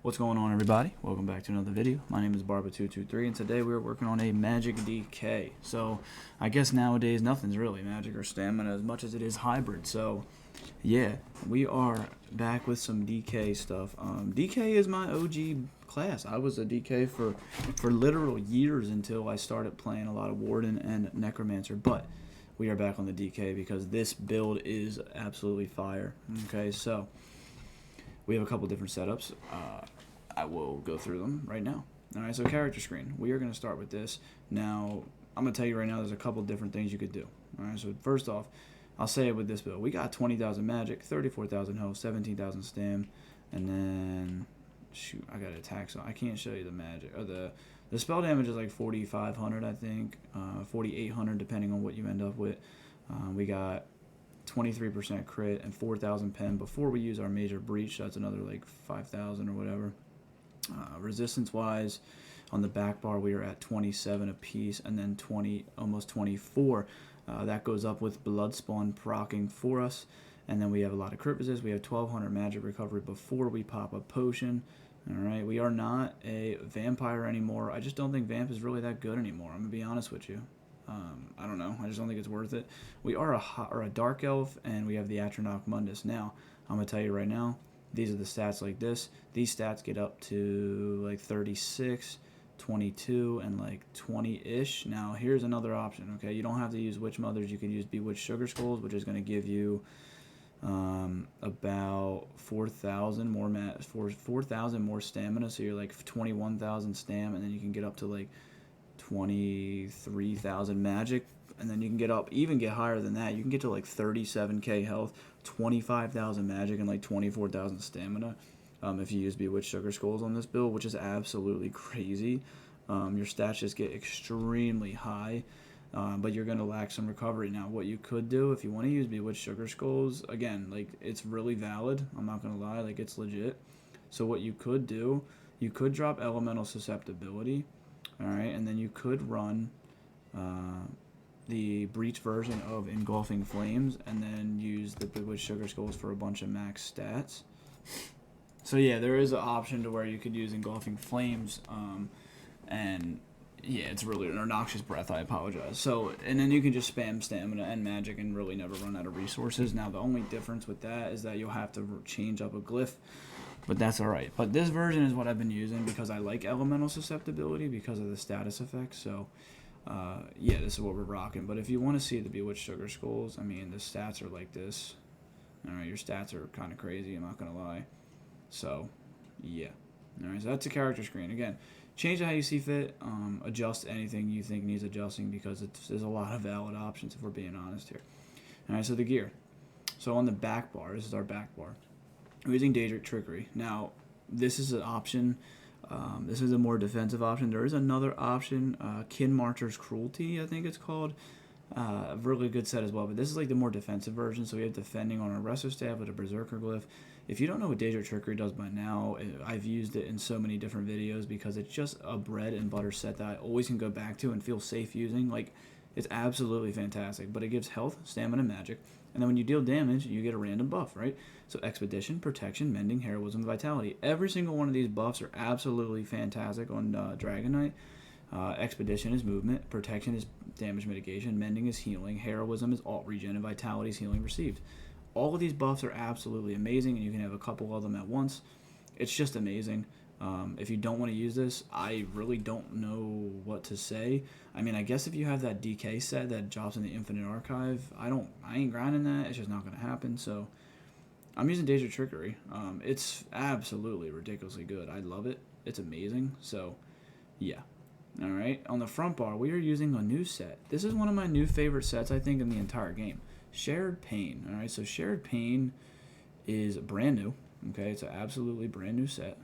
What's going on, everybody? Welcome back to another video. My name is Barba223, and today we're working on a magic DK. So I guess nowadays nothing's really magic or stamina as much as it is hybrid. So yeah, we are back with some DK stuff. DK is my OG class. I was a DK for literal years until I started playing a lot of Warden and Necromancer, but we are back on the DK because this build is absolutely fire. Okay, so we have a couple different setups. I will go through them right now. Alright, so character screen. We are going to start with this. Now, I'm going to tell you right now there's a couple different things you could do. Alright, so first off, I'll say it with this build. We got 20,000 magic, 34,000 health, 17,000 stam, and then, shoot, I got attack, so I can't show you the magic. Or the spell damage is like 4,500, I think, 4,800 depending on what you end up with. We got 23% crit and 4,000 pen before we use our major breach. So that's another like 5,000 or whatever. Resistance wise, on the back bar we are at 27 apiece, and then almost 24. That goes up with blood spawn proccing for us, and then we have a lot of crit resist. We have 1,200 magic recovery before we pop a potion. All right, we are not a vampire anymore. I just don't think vamp is really that good anymore. I'm gonna be honest with you. I don't know. I just don't think it's worth it. We are a dark elf, and we have the Atronach Mundus. Now, I'm going to tell you right now, these are the stats like this. These stats get up to like 36, 22, and like 20-ish. Now, here's another option, okay? You don't have to use Witch Mothers. You can use Bewitched Sugar Skulls, which is going to give you about 4,000 more stamina. So you're like 21,000 stam, and then you can get up to like 23,000 magic, and then you can get higher than that. You can get to like 37k health, 25,000 magic, and like 24,000 stamina if you use Bewitched Sugar Skulls on this build, which is absolutely crazy. Your stats just get extremely high, but you're going to lack some recovery. Now, what you could do if you want to use Bewitched Sugar Skulls, again, like, it's really valid. I'm not going to lie, like, it's legit. So what you could do, you could drop Elemental Susceptibility. Alright, and then you could run the Breach version of Engulfing Flames, and then use the Bewitched Sugar Skulls for a bunch of max stats. So yeah, there is an option to where you could use Engulfing Flames, and yeah, it's really an Noxious Breath, I apologize. So, and then you can just spam stamina and magic and really never run out of resources. Now, the only difference with that is that you'll have to change up a glyph, but that's alright. But this version is what I've been using because I like Elemental Susceptibility because of the status effect. So, yeah, this is what we're rocking. But if you want to see the Bewitched Sugar Skulls, I mean, the stats are like this. Alright, your stats are kind of crazy, I'm not going to lie. So, yeah. Alright, so that's a character screen. Again, change it how you see fit. Adjust anything you think needs adjusting because there's a lot of valid options if we're being honest here. Alright, so the gear. So on the back bar, this is our back bar. We're using Daedric Trickery. Now, this is an option. This is a more defensive option. There is another option, Kin Marcher's Cruelty, I think it's called. A really good set as well, but this is like the more defensive version. So we have defending on our Resto Staff with a Berserker Glyph. If you don't know what Daedric Trickery does by now, I've used it in so many different videos because it's just a bread and butter set that I always can go back to and feel safe using. Like, it's absolutely fantastic, but it gives health, stamina, magic, and then when you deal damage, you get a random buff, right? So Expedition, Protection, Mending, Heroism, Vitality. Every single one of these buffs are absolutely fantastic on Dragonknight. Expedition is movement, Protection is damage mitigation, Mending is healing, Heroism is alt regen, and Vitality is healing received. All of these buffs are absolutely amazing, and you can have a couple of them at once. It's just amazing. If you don't want to use this, I really don't know what to say. I mean, I guess if you have that DK set that drops in the Infinite Archive, I ain't grinding that. It's just not going to happen. So I'm using Daedric Trickery. It's absolutely ridiculously good. I love it. It's amazing. So yeah. All right. On the front bar, we are using a new set. This is one of my new favorite sets, I think, in the entire game. Shared Pain. All right. So Shared Pain is brand new. Okay. It's an absolutely brand new set.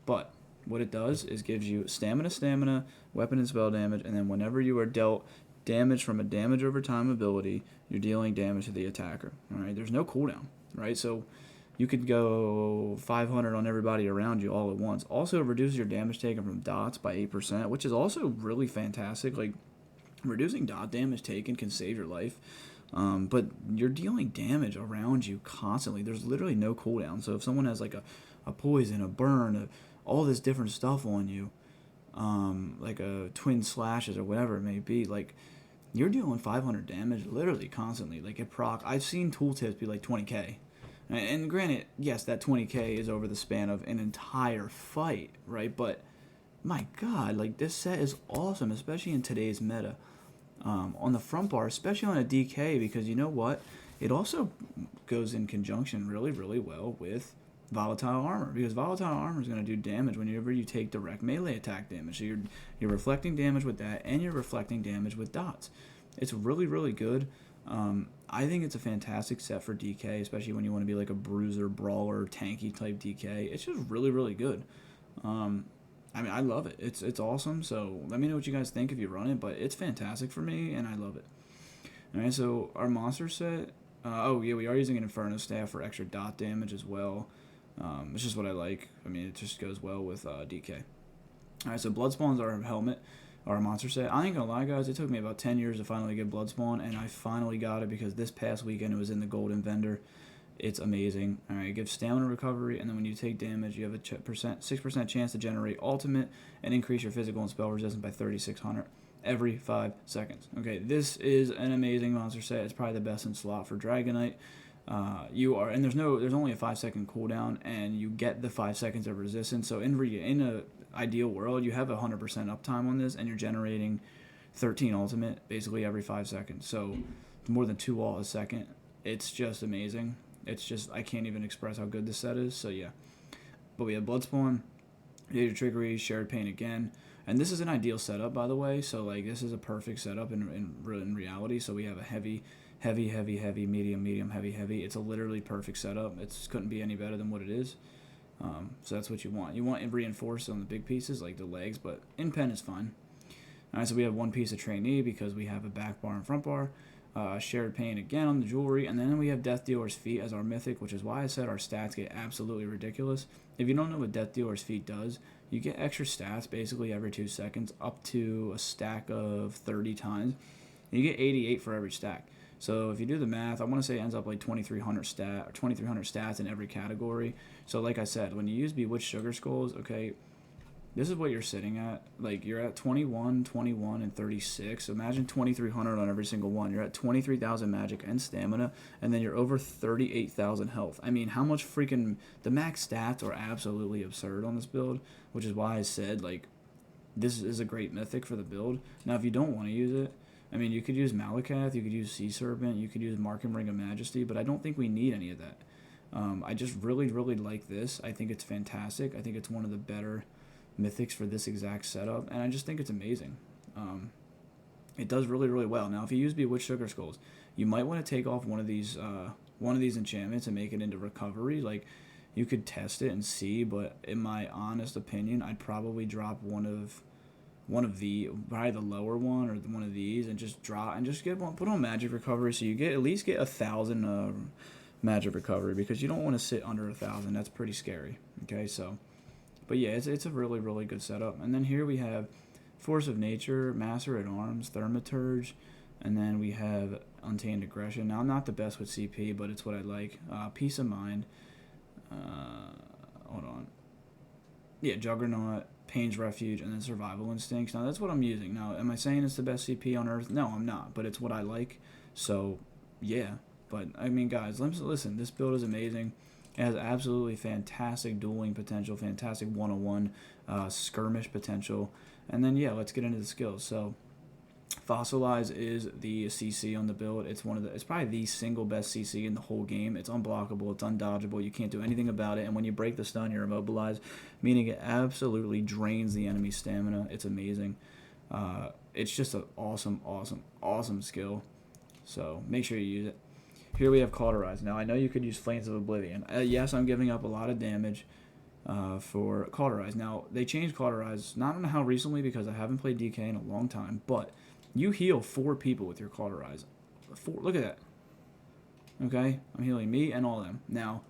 But what it does is gives you stamina, weapon and spell damage, and then whenever you are dealt damage from a damage over time ability, you're dealing damage to the attacker. All right, there's no cooldown, right? So you could go 500 on everybody around you all at once. Also, it reduces your damage taken from dots by 8%, which is also really fantastic. Like, reducing dot damage taken can save your life. But you're dealing damage around you constantly. There's literally no cooldown. So if someone has like a poison, a burn, all this different stuff on you, like a twin slashes or whatever it may be, like, you're dealing 500 damage literally constantly. Like, I've seen tooltips be like 20k. And granted, yes, that 20k is over the span of an entire fight, right? But my God, like, this set is awesome, especially in today's meta. On the front bar, especially on a DK, because you know what? It also goes in conjunction really, really well with volatile armor, because volatile armor is going to do damage whenever you take direct melee attack damage. So you're reflecting damage with that, and you're reflecting damage with dots. It's really, really good. I think it's a fantastic set for DK, especially when you want to be like a bruiser, brawler, tanky type DK. It's just really, really good. I mean, I love it. It's awesome. So let me know what you guys think if you run it, but it's fantastic for me, and I love it. All right, so our monster set. Oh yeah, we are using an Inferno Staff for extra dot damage as well. It's just what I like. I mean, it just goes well with DK. All right, so Bloodspawn's our helmet, our monster set. I ain't gonna lie, guys. It took me about 10 years to finally get Bloodspawn, and I finally got it because this past weekend it was in the Golden Vendor. It's amazing. All right, it gives stamina recovery, and then when you take damage, you have a 6% chance to generate ultimate and increase your physical and spell resistance by 3,600 every 5 seconds. Okay, this is an amazing monster set. It's probably the best in slot for Dragonknight. And there's only a 5-second cooldown, and you get the 5 seconds of resistance. So in a ideal world, you have 100% uptime on this, and you're generating 13 ultimate basically every 5 seconds. So more than 2 ult a second. It's just amazing. It's just, I can't even express how good this set is. So yeah, but we have Bloodspawn, Data Trickery, Shared Pain again. And this is an ideal setup, by the way. So like, this is a perfect setup in reality. So we have a heavy, medium, heavy. It's a literally perfect setup. It couldn't be any better than what it is. So that's what you want. You want it reinforced on the big pieces, like the legs, but in pen is fine. All right, so we have one piece of trainee because we have a back bar and front bar. Shared Pain again on the jewelry, and then we have Death Dealer's Feet as our mythic, which is why I said our stats get absolutely ridiculous. If you don't know what Death Dealer's Feet does, you get extra stats basically every 2 seconds, up to a stack of 30 times. And you get 88 for every stack. So if you do the math, I want to say it ends up like 2,300 stats in every category. So like I said, when you use Bewitched Sugar Skulls, okay, this is what you're sitting at. Like, you're at 21, and 36. So imagine 2,300 on every single one. You're at 23,000 magic and stamina, and then you're over 38,000 health. I mean, how much freaking... The max stats are absolutely absurd on this build, which is why I said, like, this is a great mythic for the build. Now, if you don't want to use it, I mean, you could use Malakath, you could use Sea Serpent, you could use Mark and Ring of Majesty, but I don't think we need any of that. I just really, really like this. I think it's fantastic. I think it's one of the better mythics for this exact setup, and I just think it's amazing. It does really, really well. Now, if you use Bewitched Sugar Skulls, you might want to take off one of these enchantments and make it into recovery. Like, you could test it and see, but in my honest opinion, I'd probably drop one of probably the lower one or one of these, and just get one, put on magic recovery, so you at least get 1,000 magic recovery, because you don't want to sit under 1,000. That's pretty scary. Okay, so. But yeah, it's a really, really good setup. And then here we have Force of Nature, Master at Arms, Thaumaturge, and then we have Untamed Aggression. Now, I'm not the best with CP, but it's what I like. Peace of Mind. Hold on. Yeah, Juggernaut, Pain's Refuge, and then Survival Instincts. Now, that's what I'm using. Now, am I saying it's the best CP on Earth? No, I'm not, but it's what I like. So, yeah. But, I mean, guys, listen, this build is amazing. It has absolutely fantastic dueling potential, fantastic one-on-one skirmish potential. And then, yeah, let's get into the skills. So, Fossilize is the CC on the build. It's probably the single best CC in the whole game. It's unblockable, it's undodgeable, you can't do anything about it, and when you break the stun, you're immobilized, meaning it absolutely drains the enemy's stamina. It's amazing. It's just an awesome skill. So, make sure you use it. Here we have Cauterize. Now, I know you could use Flames of Oblivion. Yes, I'm giving up a lot of damage for Cauterize. Now, they changed Cauterize, not know how recently, because I haven't played DK in a long time, but you heal 4 people with your Cauterize. 4, look at that. Okay? I'm healing me and all of them. Now,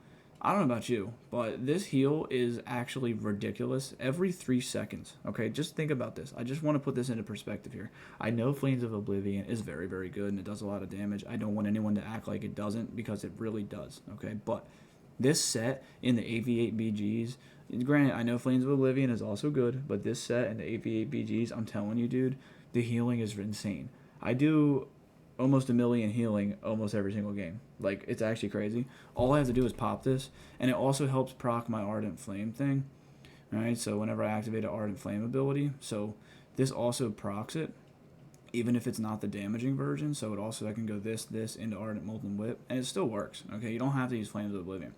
I don't know about you, but this heal is actually ridiculous. Every 3 seconds. Okay? Just think about this. I just want to put this into perspective here. I know Flames of Oblivion is very, very good, and it does a lot of damage. I don't want anyone to act like it doesn't, because it really does. Okay? But this set in the AV8 BGs Granted, I know Flames of Oblivion is also good, but this set and the 8v8 BGs, I'm telling you, dude, the healing is insane. I do almost 1,000,000 healing almost every single game. Like, it's actually crazy. All I have to do is pop this, and it also helps proc my Ardent Flame thing. Alright, so whenever I activate an Ardent Flame ability, so this also procs it, even if it's not the damaging version. So it also, I can go this into Ardent Molten Whip, and it still works. Okay, you don't have to use Flames of Oblivion.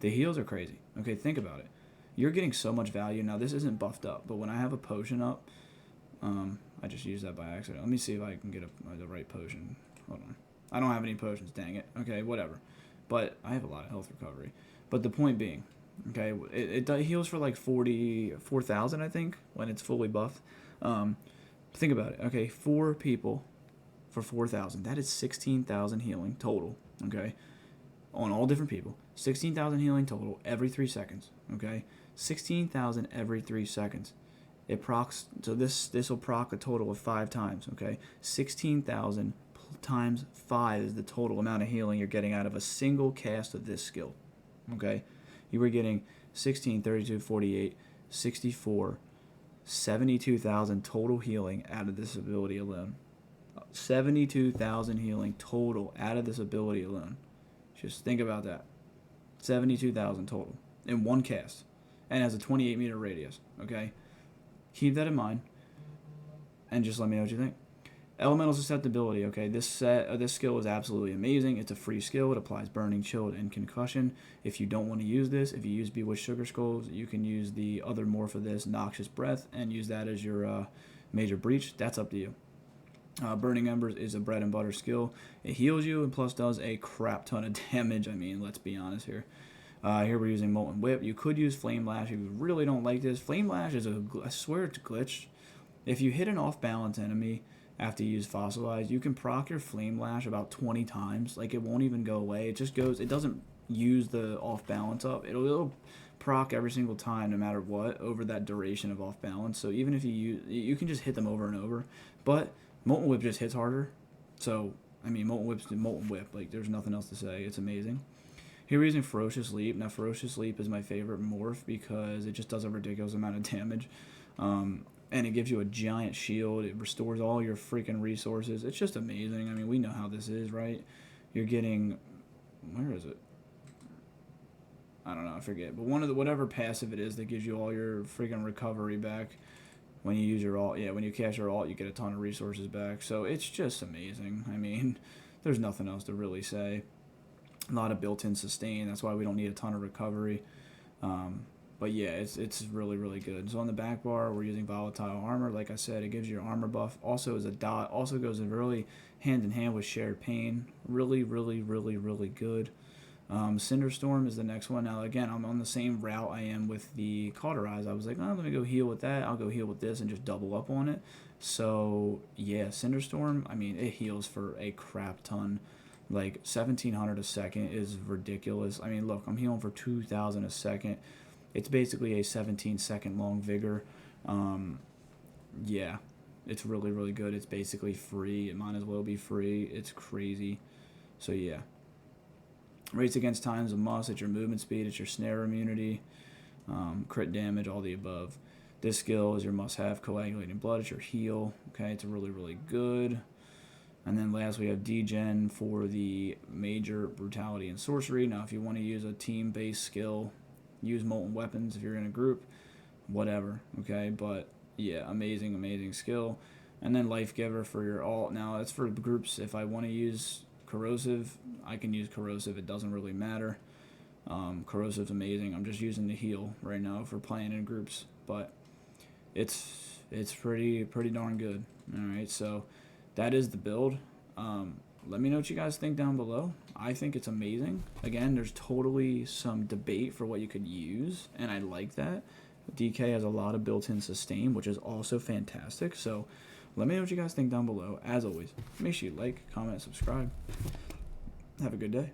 The heals are crazy. Okay, think about it. You're getting so much value. Now, this isn't buffed up, but when I have a potion up, I just used that by accident. Let me see if I can get the right potion. Hold on. I don't have any potions, dang it. Okay, whatever. But I have a lot of health recovery. But the point being, okay, it heals for like 44,000, I think, when it's fully buffed. Think about it. Okay, 4 people for 4,000. That is 16,000 healing total, okay, on all different people. 16,000 healing total every 3 seconds, okay? 16,000 every 3 seconds. It procs, so this will proc a total of 5 times, okay? 16,000 times 5 is the total amount of healing you're getting out of a single cast of this skill, okay? You were getting 16, 32, 48, 64, 72,000 total healing out of this ability alone. 72,000 healing total out of this ability alone. Just think about that. 72,000 total in one cast, and has a 28-meter radius, okay? Keep that in mind, and just let me know what you think. Elemental susceptibility, okay? This skill is absolutely amazing. It's a free skill. It applies burning, chilled, and concussion. If you don't want to use this, if you use Bewitched Sugar Skulls, you can use the other morph of this, Noxious Breath, and use that as your major breach. That's up to you. Burning Embers is a bread and butter skill. It heals you and plus does a crap ton of damage. I mean, let's be honest here. Here we're using Molten Whip. You could use Flame Lash if you really don't like this. Flame Lash is I swear it's glitched. If you hit an off-balance enemy after you use Fossilize, you can proc your Flame Lash about 20 times. Like, it won't even go away. It just goes, it doesn't use the off-balance up. It'll proc every single time no matter what over that duration of off-balance. So even if you can just hit them over and over. But Molten Whip just hits harder. So, I mean, Molten Whip's Molten Whip. Like, there's nothing else to say. It's amazing. Here we're using Ferocious Leap. Now, Ferocious Leap is my favorite morph because it just does a ridiculous amount of damage. And it gives you a giant shield. It restores all your freaking resources. It's just amazing. I mean, we know how this is, right? You're getting... Where is it? I don't know. I forget. But whatever passive it is that gives you all your freaking recovery back. When you use your ult, yeah, when you cast your ult, you get a ton of resources back. So it's just amazing. I mean, there's nothing else to really say. A lot of built-in sustain. That's why we don't need a ton of recovery. But yeah, it's really, really good. So on the back bar, we're using Volatile Armor. Like I said, it gives you your armor buff. Also as a dot. Also goes in really hand-in-hand with Shared Pain. Really, really, really, really good. Cinderstorm is the next one. Now, again, I'm on the same route I am with the Cauterize. I was like, oh, let me go heal with that. I'll go heal with this and just double up on it. So, yeah, Cinderstorm, I mean, it heals for a crap ton. Like, 1,700 a second is ridiculous. I mean, look, I'm healing for 2,000 a second. It's basically a 17-second long vigor. Yeah, it's really, really good. It's basically free. It might as well be free. It's crazy. So, yeah. Rates against time is a must. It's your movement speed. It's your snare immunity. Crit damage, all the above. This skill is your must-have. Coagulating blood. It's your heal. Okay, it's really, really good. And then last we have degen for the major brutality and sorcery. Now, if you want to use a team-based skill, use molten weapons if you're in a group. Whatever, okay? But, yeah, amazing, amazing skill. And then Life Giver for your ult. Now, that's for groups. If I want to use Corrosive, I can use Corrosive. It doesn't really matter. Corrosive's amazing. I'm just using the heal right now for playing in groups. But it's pretty darn good. Alright, so that is the build. Let me know what you guys think down below. I think it's amazing. Again, there's totally some debate for what you could use, and I like that. DK has a lot of built-in sustain, which is also fantastic. So let me know what you guys think down below. As always, make sure you like, comment, subscribe. Have a good day.